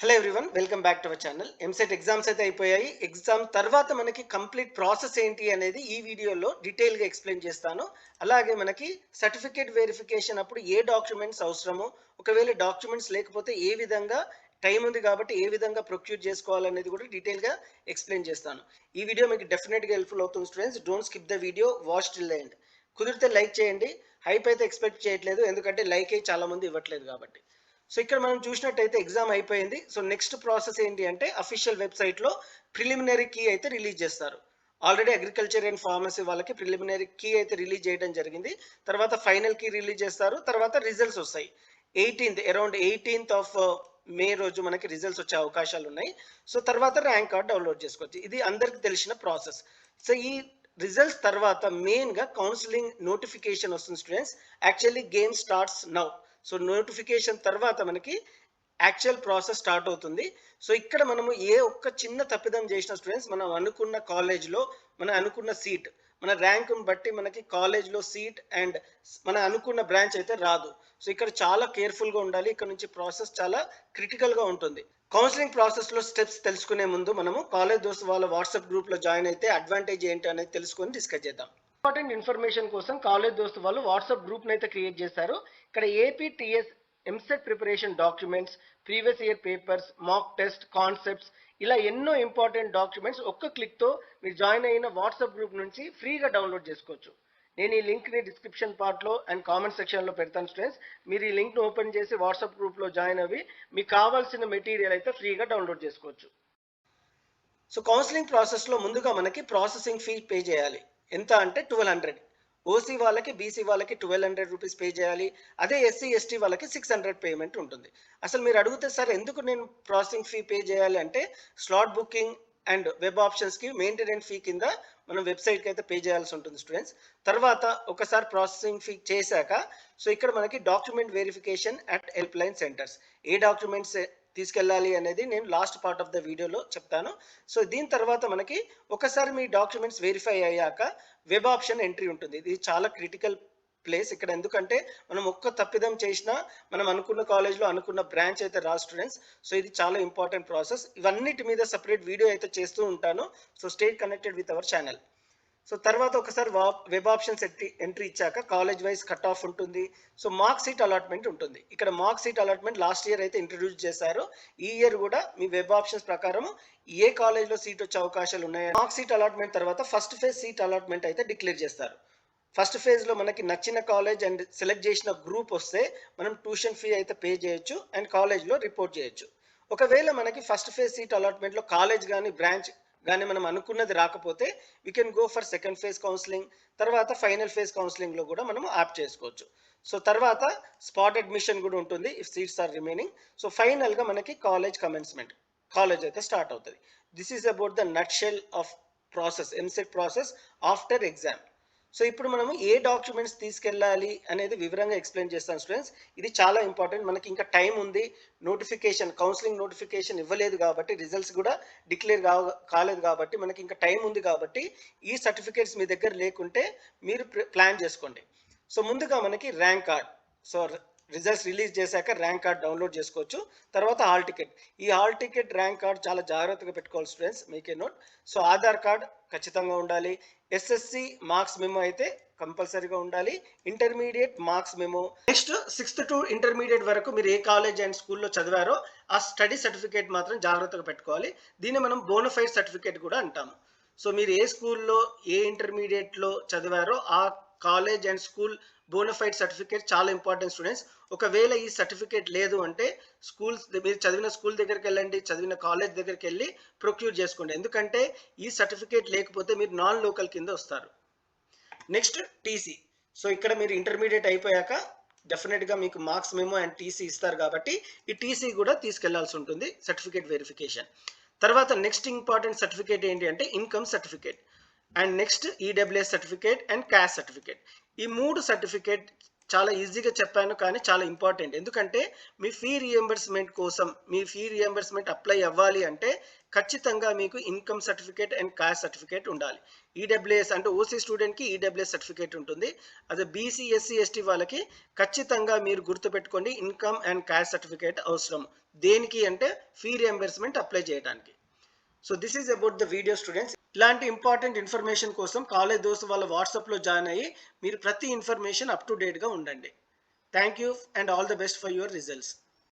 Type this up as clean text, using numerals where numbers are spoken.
Hello everyone, welcome back to our channel. EAMCET exams అయితే అయిపోయాయి. Exam తర్వాత మనకి కంప్లీట్ ప్రాసెస్ ఏంటి అనేది ఈ వీడియోలో డీటెయిల్గా ఎక్స్ప్లెయిన్ చేస్తాను. అలాగే మనకి సర్టిఫికేట్ వెరిఫికేషన్ అప్పుడు ఏ డాక్యుమెంట్స్ అవసరమో, ఒకవేళ డాక్యుమెంట్స్ లేకపోతే ఏ విధంగా టైం ఉంది కాబట్టి ఏ విధంగా ప్రొక్యూర్ చేసుకోవాలనేది కూడా డీటెయిల్గా ఎక్స్ప్లెయిన్ చేస్తాను. ఈ వీడియో మీకు డెఫినెట్గా హెల్ప్ఫుల్ అవుతుంది students. Don't skip the video, watch till the end. కుదిరితే లైక్ చేయండి. హైప్ అయితే ఎక్స్పెక్ట్ చేయట్లేదు, ఎందుకంటే లైక్ అయి చాలా మంది ఇవ్వట్లేదు కాబట్టి. సో ఇక్కడ మనం చూసినట్టయితే ఎగ్జామ్ అయిపోయింది. సో నెక్స్ట్ ప్రాసెస్ ఏంటి అంటే అఫీషియల్ వెబ్సైట్లో ప్రిలిమినరీ కీ అయితే రిలీజ్ చేస్తారు. ఆల్రెడీ అగ్రికల్చర్ అండ్ ఫార్మసీ వాళ్ళకి ప్రిలిమినరీ కీ అయితే రిలీజ్ చేయడం జరిగింది. తర్వాత ఫైనల్ కీ రిలీజ్ చేస్తారు. తర్వాత రిజల్ట్స్ వస్తాయి. అరౌండ్ 18th ఆఫ్ మే రోజు మనకి రిజల్ట్స్ వచ్చే అవకాశాలు ఉన్నాయి. సో తర్వాత ర్యాంక్ కార్డ్ డౌన్లోడ్ చేసుకోవచ్చు. ఇది అందరికి తెలిసిన ప్రాసెస్. సో ఈ రిజల్ట్స్ తర్వాత మెయిన్గా కౌన్సిలింగ్ నోటిఫికేషన్ వస్తుంది students. Actually game starts now. So notification తర్వాత మనకి యాక్చువల్ ప్రాసెస్ స్టార్ట్ అవుతుంది. సో ఇక్కడ మనము ఏ ఒక్క చిన్న తప్పిదం చేసిన స్టూడెంట్స్ మనం అనుకున్న కాలేజ్లో మనం అనుకున్న సీట్, మన ర్యాంకును బట్టి మనకి కాలేజ్లో సీట్ అండ్ మన అనుకున్న బ్రాంచ్ అయితే రాదు. సో ఇక్కడ చాలా కేర్ఫుల్గా ఉండాలి. ఇక్కడ నుంచి ప్రాసెస్ చాలా క్రిటికల్గా ఉంటుంది. కౌన్సిలింగ్ ప్రాసెస్లో స్టెప్స్ తెలుసుకునే ముందు మనము కాలేజ్ దోస్తు వాళ్ళ వాట్సాప్ గ్రూప్లో జాయిన్ అయితే అడ్వాంటేజ్ ఏంటి అనేది తెలుసుకొని డిస్కస్ చేద్దాం. ఇంపార్టెంట్ ఇన్ఫర్మేషన్ కోసం కాలేజ్ దోస్తు వాళ్ళు వాట్సాప్ గ్రూప్ని అయితే క్రియేట్ చేశారు. ఇక్కడ APTS EAMCET preparation documents, previous year papers, mock test, concepts, ఇలా ఎన్నో ఇంపార్టెంట్ డాక్యుమెంట్స్ ఒక్క క్లిక్తో మీరు జాయిన్ అయిన వాట్సాప్ గ్రూప్ నుంచి ఫ్రీగా డౌన్లోడ్ చేసుకోవచ్చు. నేను ఈ లింక్ని డిస్క్రిప్షన్ పార్ట్లో అండ్ కామెంట్ సెక్షన్లో పెడతాను స్టూడెంట్స్. మీరు ఈ లింక్ను ఓపెన్ చేసి వాట్సాప్ గ్రూప్లో జాయిన్ అవ్వి మీకు కావాల్సిన మెటీరియల్ అయితే ఫ్రీగా డౌన్లోడ్ చేసుకోవచ్చు. సో కౌన్సిలింగ్ ప్రాసెస్లో ముందుగా మనకి ప్రాసెసింగ్ ఫీ పే చేయాలి. ఎంత అంటే 1200. ఓసీ వాళ్ళకి, బీసీ వాళ్ళకి 1200 రూపీస్ పే చేయాలి. అదే ఎస్సీ ఎస్టీ వాళ్ళకి 600 పేమెంట్ ఉంటుంది. అసలు మీరు అడిగితే సార్ ఎందుకు నేను ప్రాసెసింగ్ ఫీ పే చేయాలి అంటే, స్లాట్ బుకింగ్ అండ్ వెబ్ ఆప్షన్స్కి మెయింటెనెన్స్ ఫీ కింద మనం వెబ్సైట్కి అయితే పే చేయాల్సి ఉంటుంది స్టూడెంట్స్. తర్వాత ఒకసారి ప్రాసెసింగ్ ఫీ చేశాక సో ఇక్కడ మనకి document verification at help line centres, A documents తీసుకెళ్ళాలి అనేది నేను లాస్ట్ పార్ట్ ఆఫ్ ద వీడియోలో చెప్తాను. సో దీని తర్వాత మనకి ఒకసారి మీ డాక్యుమెంట్స్ వెరిఫై అయ్యాక వెబ్ ఆప్షన్ ఎంట్రీ ఉంటుంది. ఇది చాలా క్రిటికల్ ప్లేస్ ఇక్కడ. ఎందుకంటే మనం ఒక్క తప్పిదం చేసినా మనం అనుకున్న కాలేజ్లో అనుకున్న బ్రాంచ్ అయితే రాదు స్టూడెంట్స్. సో ఇది చాలా ఇంపార్టెంట్ ప్రాసెస్. ఇవన్నిటి మీద సపరేట్ వీడియో అయితే చేస్తూ ఉంటాను. So stay connected with our channel. So తర్వాత ఒకసారి వెబ్ ఆప్షన్స్ ఎంట్రీ ఇచ్చాక కాలేజ్ వైజ్ కట్ ఆఫ్ ఉంటుంది. సో మార్క్ సీట్ అలాట్మెంట్ ఉంటుంది. ఇక్కడ mark seat allotment last year అయితే ఇంట్రడ్యూస్ చేశారు. ఈ ఇయర్ కూడా మీ వెబ్ ఆప్షన్స్ ప్రకారం ఏ కాలేజ్లో సీట్ వచ్చే అవకాశాలు ఉన్నాయి. మార్క్ సీట్ అలాట్మెంట్ తర్వాత ఫస్ట్ ఫేజ్ సీట్ అలాట్మెంట్ అయితే డిక్లేర్ చేస్తారు. ఫస్ట్ ఫేజ్లో మనకి నచ్చిన కాలేజ్ అండ్ సెలెక్ట్ చేసిన గ్రూప్ వస్తే మనం ట్యూషన్ ఫీ అయితే పే చేయొచ్చు అండ్ కాలేజ్లో రిపోర్ట్ చేయొచ్చు. ఒకవేళ మనకి ఫస్ట్ ఫేజ్ సీట్ అలాట్మెంట్లో కాలేజ్ కానీ బ్రాంచ్ కానీ మనం అనుకున్నది రాకపోతే we can go for second phase counselling. తర్వాత ఫైనల్ ఫేజ్ కౌన్సిలింగ్లో కూడా మనం ఆప్ చేసుకోవచ్చు. సో తర్వాత స్పాట్ అడ్మిషన్ కూడా ఉంటుంది if seats are remaining. So ఫైనల్గా మనకి కాలేజ్ కమెన్స్మెంట్, కాలేజ్ అయితే స్టార్ట్ అవుతుంది. This is about the nutshell of process, EAMCET process after exam. So ఇప్పుడు మనము ఏ డాక్యుమెంట్స్ తీసుకెళ్ళాలి అనేది వివరంగా ఎక్స్ప్లెయిన్ చేస్తాను స్టూడెంట్స్. ఇది చాలా ఇంపార్టెంట్. మనకి ఇంకా టైం ఉంది. నోటిఫికేషన్, కౌన్సిలింగ్ నోటిఫికేషన్ ఇవ్వలేదు కాబట్టి, రిజల్ట్స్ కూడా డిక్లేర్ కాలేదు కాబట్టి మనకి ఇంకా టైం ఉంది కాబట్టి ఈ సర్టిఫికేట్స్ మీ దగ్గర లేకుంటే మీరు ప్లాన్ చేసుకోండి. సో ముందుగా మనకి rank card. So results release చేశాక ర్యాంక్ కార్డ్ డౌన్లోడ్ చేసుకోవచ్చు. తర్వాత హాల్ టికెట్. ఈ హాల్ టికెట్, ర్యాంక్ కార్డ్ చాలా జాగ్రత్తగా పెట్టుకోవాలి స్టూడెంట్స్, మీకే నోట్. సో ఆధార్ కార్డ్ ఖచ్చితంగా ఉండాలి. ఎస్ఎస్సి మార్క్స్ మెమో అయితే కంపల్సరీగా ఉండాలి. Intermediate marks memo. Next 6th to intermediate వరకు మీరు ఏ కాలేజ్ అండ్ స్కూల్లో చదివారో ఆ స్టడీ సర్టిఫికేట్ మాత్రం జాగ్రత్తగా పెట్టుకోవాలి. దీన్ని మనం బోనఫైడ్ సర్టిఫికేట్ కూడా అంటాము. సో మీరు ఏ స్కూల్లో ఏ ఇంటర్మీడియట్లో చదివారో ఆ college and school bona fide certificate చాలా ఇంపార్టెంట్ స్టూడెంట్స్. ఒకవేళ ఈ సర్టిఫికేట్ లేదు అంటే స్కూల్స్, మీరు చదివిన స్కూల్ దగ్గరికి వెళ్ళండి, చదివిన కాలేజ్ దగ్గరికి వెళ్ళి ప్రొక్యూర్ చేసుకోండి. ఎందుకంటే ఈ సర్టిఫికేట్ లేకపోతే మీరు నాన్ లోకల్ కింద వస్తారు. Next TC. సో ఇక్కడ మీరు ఇంటర్మీడియట్ అయిపోయాక డెఫినెట్గా మీకు మార్క్స్ మెమో అండ్ టీసీ ఇస్తారు కాబట్టి ఈ టీసీ కూడా తీసుకెళ్లాల్సి ఉంటుంది సర్టిఫికేట్ వెరిఫికేషన్. తర్వాత నెక్స్ట్ ఇంపార్టెంట్ సర్టిఫికేట్ ఏంటి అంటే income certificate and next EWS certificate and caste certificate. ఈ 3 సర్టిఫికేట్ చాలా ఈజీగా చెప్పాను కానీ చాలా ఇంపార్టెంట్. ఎందుకంటే మీ ఫీ రీయింబర్స్‌మెంట్ కోసం మీ ఫీ రీయింబర్స్‌మెంట్ అప్లై అవ్వాలి అంటే ఖచ్చితంగా మీకు income certificate and cost certificate ఉండాలి. ఈడబ్ల్యూఎస్ అంటే ఓసీ స్టూడెంట్‌కి ఈడబ్ల్యూఎస్ సర్టిఫికేట్ ఉంటుంది. అదే బీసీ, ఎస్సీ, ఎస్టీ వాళ్ళకి ఖచ్చితంగా మీరు గుర్తుపెట్టుకోండి ఇన్‌కమ్ అండ్ కాస్ట్ సర్టిఫికేట్ అవసరం. దేనికి అంటే ఫీ రీయింబర్స్‌మెంట్ అప్లై చేయడానికి. So this is about the video students. ఇలాంటి ఇంపార్టెంట్ ఇన్ఫర్మేషన్ కోసం కాలేజ్ దోస్త్ వాళ్ళ వాట్సాప్లో జాయిన్ అయ్యి మీరు ప్రతి ఇన్ఫర్మేషన్ అప్ టు డేట్గా ఉండండి. Thank you and all the best for your results.